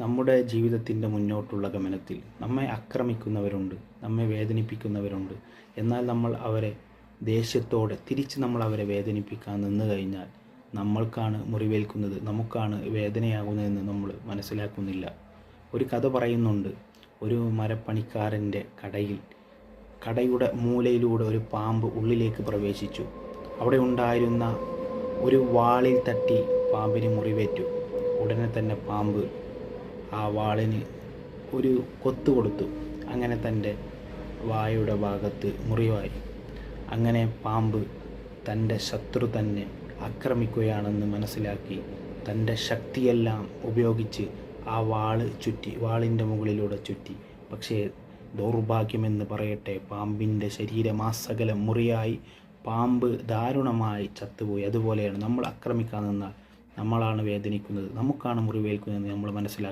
നമ്മുടെ ജീവിതത്തിൻ്റെ മുന്നോട്ടുള്ള ഗമനത്തിൽ നമ്മെ ആക്രമിക്കുന്നവരുണ്ട്, നമ്മെ വേദനിപ്പിക്കുന്നവരുണ്ട്. എന്നാൽ നമ്മൾ അവരെ ദേഷ്യത്തോടെ തിരിച്ച് നമ്മൾ അവരെ വേദനിപ്പിക്കാൻ നിന്ന് കഴിഞ്ഞാൽ നമ്മൾക്കാണ് മുറിവേൽക്കുന്നത്, നമുക്കാണ് വേദനയാകുന്നതെന്ന് നമ്മൾ മനസ്സിലാക്കുന്നില്ല. ഒരു കഥ പറയുന്നുണ്ട്. ഒരു മരപ്പണിക്കാരൻ്റെ കടയുടെ മൂലയിലൂടെ ഒരു പാമ്പ് ഉള്ളിലേക്ക് പ്രവേശിച്ചു. അവിടെ ഉണ്ടായിരുന്ന ഒരു വാളിൽ തട്ടി പാമ്പിന് മുറിവേറ്റു. ഉടനെ തന്നെ പാമ്പ് ആ വാളിന് ഒരു കൊത്തു കൊടുത്തു. അങ്ങനെ തൻ്റെ വായുടെ ഭാഗത്ത് മുറിവായി. അങ്ങനെ പാമ്പ് തൻ്റെ ശത്രു തന്നെ ആക്രമിക്കുകയാണെന്ന് മനസ്സിലാക്കി തൻ്റെ ശക്തിയെല്ലാം ഉപയോഗിച്ച് ആ വാളിൻ്റെ മുകളിലൂടെ ചുറ്റി. പക്ഷേ ദൗർഭാഗ്യമെന്ന് പറയട്ടെ, പാമ്പിൻ്റെ ശരീരമാസകലം മുറിയായി. പാമ്പ് ദാരുണമായി ചത്തുപോയി. അതുപോലെയാണ് നമ്മൾ ആക്രമിക്കാൻ നിന്നാൽ നമ്മളാണ് വേദനിക്കുന്നത്, നമുക്കാണ് മുറിവേൽക്കുന്നതെന്ന് നമ്മൾ മനസ്സിലാക്കുക.